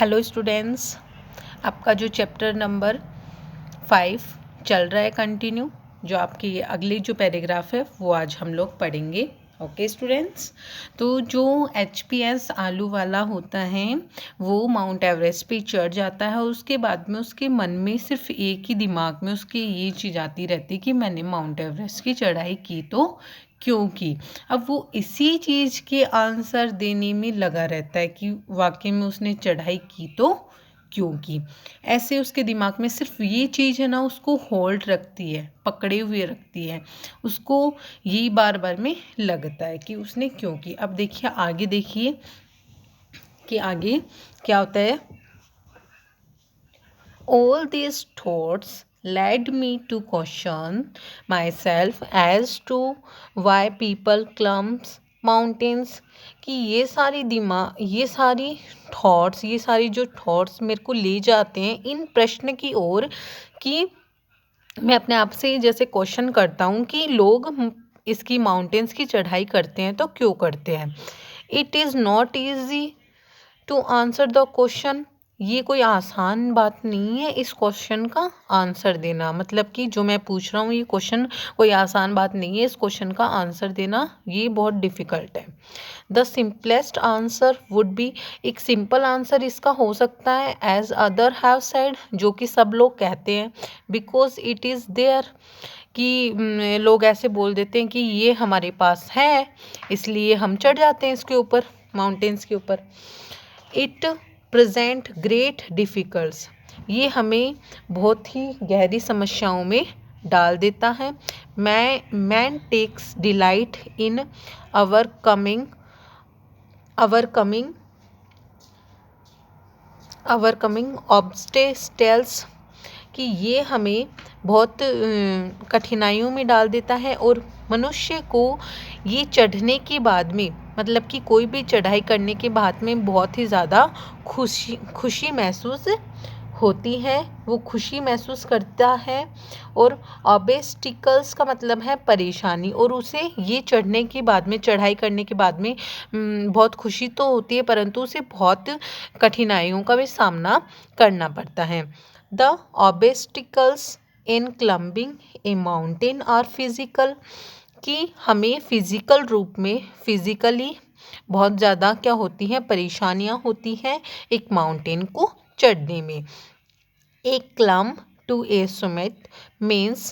Hello students, आपका जो chapter number 5 चल रहा है कंटिन्यू, जो आपकी अगली जो पैराग्राफ है वो आज हम लोग पढ़ेंगे। ओके स्टूडेंट्स, तो जो HPS आलू वाला होता है वो माउंट एवरेस्ट पे चढ़ जाता है। उसके बाद में उसके मन में सिर्फ एक ही दिमाग में उसकी ये चीज़ आती रहती कि मैंने माउंट एवरेस्ट की चढ़ाई की तो क्योंकि अब वो इसी चीज़ के आंसर देने में लगा रहता है कि वाकई में उसने चढ़ाई की तो क्योंकि ऐसे उसके दिमाग में सिर्फ ये चीज़ है ना, उसको होल्ड रखती है, पकड़े हुए रखती है। उसको यही बार बार में लगता है कि उसने क्योंकि। अब देखिए आगे, देखिए कि आगे क्या होता है। All these thoughts led me to question myself as to why people climb mountains। कि ये सारी थॉट्स, ये सारी जो थॉट्स मेरे को ले जाते हैं इन प्रश्न की ओर कि मैं अपने आप से जैसे क्वेश्चन करता हूँ कि लोग इसकी माउंटेन्स की चढ़ाई करते हैं तो क्यों करते हैं। It is not easy to answer the question. ये कोई आसान बात नहीं है इस क्वेश्चन का आंसर देना। मतलब कि जो मैं पूछ रहा हूँ ये क्वेश्चन कोई आसान बात नहीं है, इस क्वेश्चन का आंसर देना ये बहुत डिफ़िकल्ट है। The simplest answer would be, एक सिंपल आंसर इसका हो सकता है एज अदर हैव सेड, जो कि सब लोग कहते हैं, बिकॉज इट इज़ देयर, कि लोग ऐसे बोल देते हैं कि ये हमारे पास है इसलिए हम चढ़ जाते हैं इसके ऊपर, माउंटेन्स के ऊपर। इट प्रेजेंट ग्रेट डिफ़िकल्ट्स, ये हमें बहुत ही गहरी समस्याओं में डाल देता है। Man takes delight in our coming obstacles, कि ये हमें बहुत कठिनाइयों में डाल देता है। और मनुष्य को ये चढ़ने के बाद में, मतलब कि कोई भी चढ़ाई करने के बाद में बहुत ही ज़्यादा खुशी महसूस होती है, वो खुशी महसूस करता है। और ऑब्स्टिकल्स का मतलब है परेशानी, और उसे ये चढ़ने के बाद में, चढ़ाई करने के बाद में बहुत खुशी तो होती है, परंतु उसे बहुत कठिनाइयों का भी सामना करना पड़ता है। The obstacles in climbing a mountain are physical, कि हमें फिजिकल रूप में, फिजिकली बहुत ज़्यादा क्या होती हैं, परेशानियां होती हैं एक माउंटेन को चढ़ने में। A climb to a summit means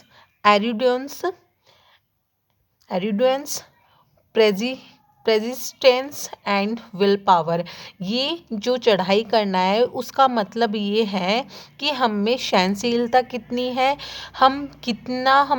endurance, persistence and will power। ये जो चढ़ाई करना है उसका मतलब ये है कि हम में सहनशीलता कितनी है, हम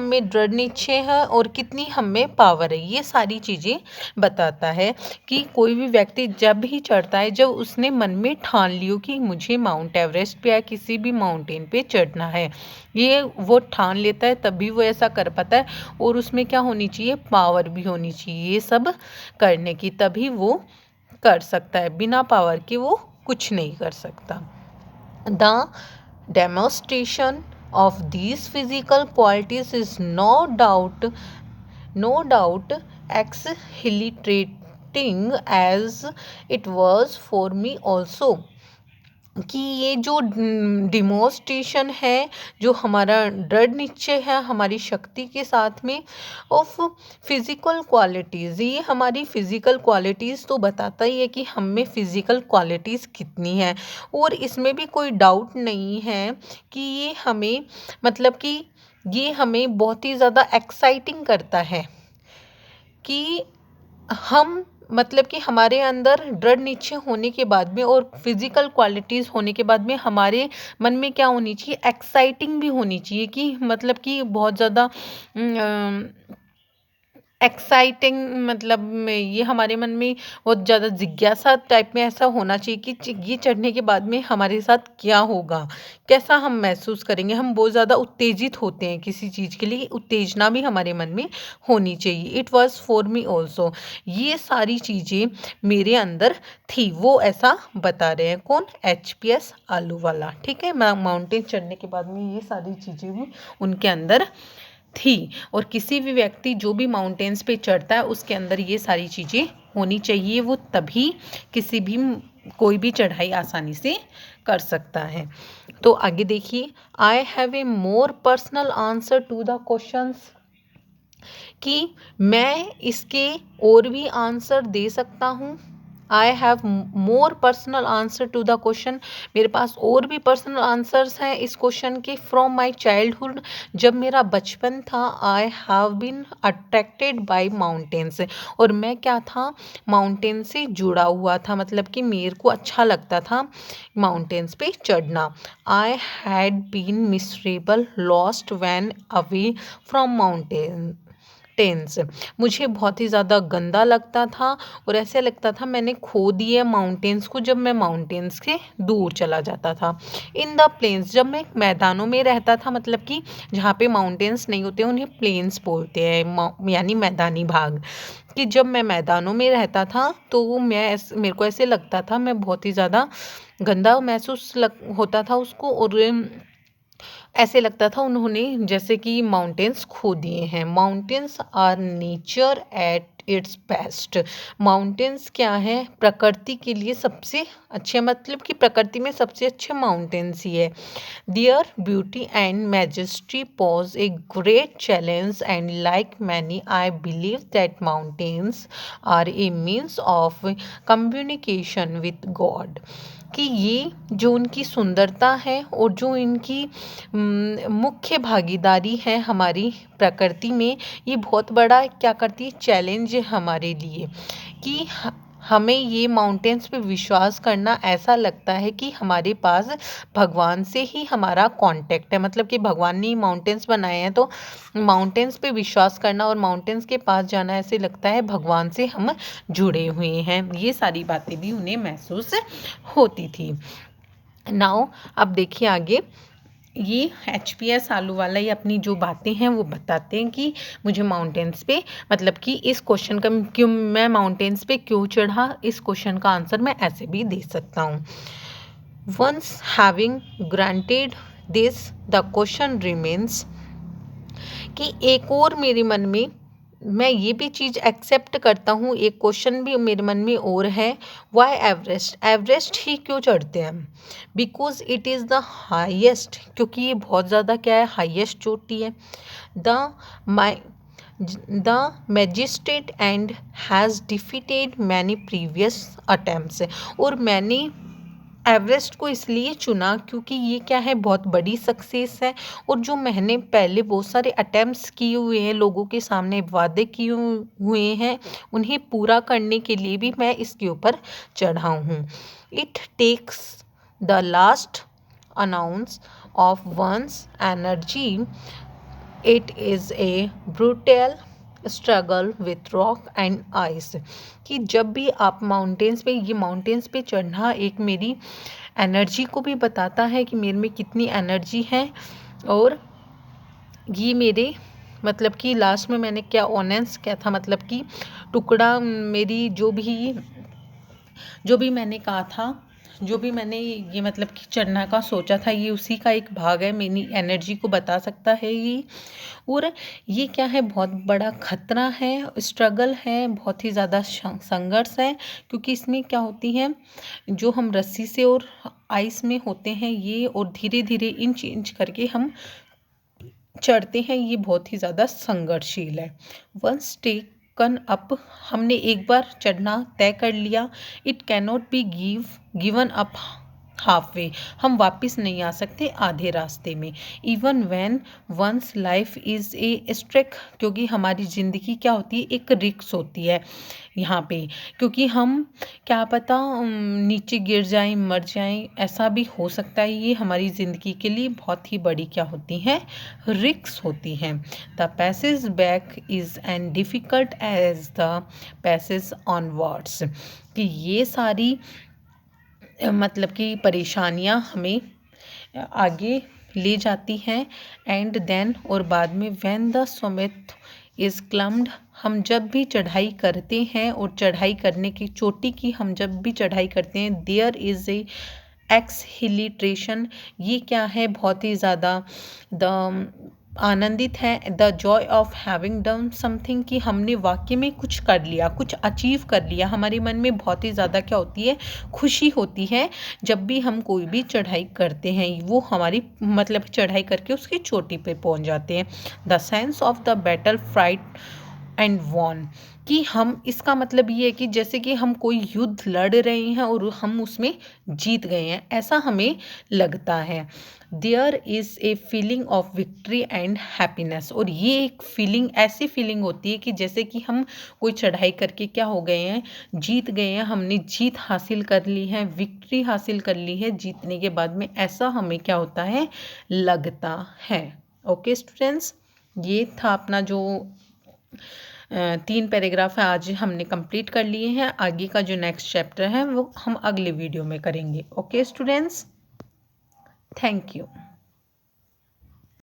में दृढ़ निश्चय है और कितनी हम में पावर है। ये सारी चीज़ें बताता है कि कोई भी व्यक्ति जब भी चढ़ता है, जब उसने मन में ठान लियो कि मुझे माउंट एवरेस्ट पे या किसी भी माउंटेन पे चढ़ना है, ये वो ठान लेता है तभी वो ऐसा कर पाता है। और उसमें क्या होनी चाहिए, पावर भी होनी चाहिए ये सब करने की, तभी वो कर सकता है। बिना पावर के वो कुछ नहीं कर सकता। The demonstration of these physical qualities is no doubt exhilarating as it was for me also. कि ये जो डिमोन्स्ट्रेशन है, जो हमारा दृढ़ निश्चय है हमारी शक्ति के साथ में, ऑफ फिज़िकल क्वालिटीज़, ये हमारी फ़िज़िकल क्वालिटीज़ तो बताता ही है कि हम में फ़िज़िकल क्वालिटीज़ कितनी है। और इसमें भी कोई डाउट नहीं है कि ये हमें, मतलब कि ये हमें बहुत ही ज़्यादा एक्साइटिंग करता है कि हम, मतलब कि हमारे अंदर दृढ़ निश्चय होने के बाद में और फिजिकल क्वालिटीज़ होने के बाद में हमारे मन में क्या होनी चाहिए, एक्साइटिंग भी होनी चाहिए, कि मतलब कि बहुत ज़्यादा एक्साइटिंग, मतलब ये हमारे मन में बहुत ज़्यादा जिज्ञासा टाइप में ऐसा होना चाहिए कि ये चढ़ने के बाद में हमारे साथ क्या होगा, कैसा हम महसूस करेंगे। हम बहुत ज़्यादा उत्तेजित होते हैं किसी चीज़ के लिए, उत्तेजना भी हमारे मन में होनी चाहिए। It was for me also, ये सारी चीज़ें मेरे अंदर थी, वो ऐसा बता रहे हैं कौन, HPS आलू वाला। ठीक है, माउंटेन चढ़ने के बाद में ये सारी चीज़ें भी उनके अंदर थी। और किसी भी व्यक्ति जो भी माउंटेन्स पे चढ़ता है उसके अंदर ये सारी चीज़ें होनी चाहिए, वो तभी किसी भी कोई भी चढ़ाई आसानी से कर सकता है। तो आगे देखिए, I have a more personal answer to the questions, कि मैं इसके और भी आंसर दे सकता हूँ। I have more personal answer to the question, मेरे पास और भी पर्सनल आंसर्स हैं इस क्वेश्चन के। फ्रॉम माई चाइल्डहुड, जब मेरा बचपन था, I have been attracted by mountains, और मैं क्या था, माउंटेन से जुड़ा हुआ था, मतलब कि मेरे को अच्छा लगता था माउंटेन्स पे चढ़ना। I had been miserable lost when away from mountain tents, मुझे बहुत ही ज़्यादा गंदा लगता था और ऐसे लगता था मैंने खो दिए माउंटेन्स को जब मैं माउंटेन्स से दूर चला जाता था। इन द प्लेन्स, जब मैं मैदानों में रहता था, मतलब कि जहाँ पे माउंटेन्स नहीं होते उन्हें प्लेन्स बोलते हैं, यानी मैदानी भाग, कि जब मैं मैदानों में रहता था तो मेरे को ऐसे लगता था, मैं बहुत ही ज़्यादा गंदा महसूस होता था उसको, और ऐसे लगता था उन्होंने जैसे कि माउंटेन्स खो दिए हैं। Mountains are nature at its best, mountains क्या है, प्रकृति के लिए सबसे अच्छे, मतलब कि प्रकृति में सबसे अच्छे माउंटेन्स ही है। Their beauty and majesty pose a great challenge, and like many, I believe that mountains are a means of communication with God, कि ये जो उनकी सुंदरता है और जो इनकी मुख्य भागीदारी है हमारी प्रकृति में, ये बहुत बड़ा क्या करती है, चैलेंज है हमारे लिए, कि हमें ये माउंटेन्स पे विश्वास करना ऐसा लगता है कि हमारे पास भगवान से ही हमारा कांटेक्ट है, मतलब कि भगवान ने माउंटेन्स बनाए हैं, तो माउंटेन्स पे विश्वास करना और माउंटेन्स के पास जाना ऐसे लगता है भगवान से हम जुड़े हुए हैं। ये सारी बातें भी उन्हें महसूस होती थी। नाउ अब देखिए आगे, ये HPS आलू वाला ये अपनी जो बातें हैं वो बताते हैं कि मुझे माउंटेन्स पे, मतलब कि इस क्वेश्चन का क्यों, मैं माउंटेन्स पे क्यों चढ़ा, इस क्वेश्चन का आंसर मैं ऐसे भी दे सकता हूँ। Once having granted this the question remains, कि एक और मेरे मन में, मैं ये भी चीज़ एक्सेप्ट करता हूँ, एक क्वेश्चन भी मेरे मन में और है, वाई एवरेस्ट, एवरेस्ट ही क्यों चढ़ते हैं, because it is the highest, क्योंकि ये बहुत ज़्यादा क्या है, हाईएस्ट चोटी है। The magistrate and has defeated many previous attempts, और मैंने एवरेस्ट को इसलिए चुना क्योंकि ये क्या है, बहुत बड़ी सक्सेस है, और जो मैंने पहले बहुत सारे अटैम्प्ट्स किए हुए हैं, लोगों के सामने वादे किए हुए हैं, उन्हें पूरा करने के लिए भी मैं इसके ऊपर चढ़ा हूँ। It takes the last ounce of one's energy, it is a brutal struggle with rock and ice, कि जब भी आप माउंटेन्स पे, ये माउंटेन्स पे चढ़ना एक मेरी एनर्जी को भी बताता है कि मेरे में कितनी एनर्जी है, और ये मेरे, मतलब कि लास्ट में मैंने क्या ऑनेंस क्या था, मतलब कि टुकड़ा, मेरी जो भी मैंने कहा था, जो भी मैंने ये मतलब कि चढ़ना का सोचा था, ये उसी का एक भाग है, मेरी एनर्जी को बता सकता है ये। और ये क्या है, बहुत बड़ा खतरा है, स्ट्रगल है, बहुत ही ज़्यादा संघर्ष है, क्योंकि इसमें क्या होती है, जो हम रस्सी से और आइस में होते हैं ये, और धीरे धीरे इंच इंच करके हम चढ़ते हैं, ये बहुत ही ज़्यादा संघर्षशील है। वंस टेकन अप, हमने एक बार चढ़ना तय कर लिया, it cannot be given up half way, हम वापस नहीं आ सकते आधे रास्ते में। Even when one's life is a stake, क्योंकि हमारी ज़िंदगी क्या होती है, एक रिक्स होती है यहाँ पे, क्योंकि हम क्या पता नीचे गिर जाएं, मर जाएं, ऐसा भी हो सकता है। ये हमारी ज़िंदगी के लिए बहुत ही बड़ी क्या होती हैं, रिक्स होती हैं। The passage back is an difficult as the passage onwards, कि ये सारी मतलब कि परेशानियां हमें आगे ले जाती हैं। एंड देन, और बाद में, when the summit is climbed, हम जब भी चढ़ाई करते हैं, और चढ़ाई करने की चोटी की हम जब भी चढ़ाई करते हैं, देयर इज़ ए एक्सहिलिट्रेशन, ये क्या है, बहुत ही ज़्यादा द आनंदित हैं, the Joy of having done something, कि हमने वाकई में कुछ कर लिया, कुछ अचीव कर लिया। हमारे मन में बहुत ही ज़्यादा क्या होती है, खुशी होती है जब भी हम कोई भी चढ़ाई करते हैं, वो हमारी मतलब चढ़ाई करके उसकी चोटी पे पहुंच जाते हैं। The sense of the battle fight and won, कि हम, इसका मतलब ये है कि जैसे कि हम कोई युद्ध लड़ रहे हैं और हम उसमें जीत गए हैं, ऐसा हमें लगता है। There is a feeling of victory and happiness, और ये एक फीलिंग, ऐसी फीलिंग होती है कि जैसे कि हम कोई चढ़ाई करके क्या हो गए हैं, जीत गए हैं, हमने जीत हासिल कर ली है, विक्ट्री हासिल कर ली है। जीतने के बाद में ऐसा हमें क्या होता है, लगता है। ओके स्टूडेंट्स, ये था अपना जो 3 पैराग्राफ है, आज हमने कंप्लीट कर लिए हैं। आगे का जो नेक्स्ट चैप्टर है वो हम अगले वीडियो में करेंगे। Okay students, thank you.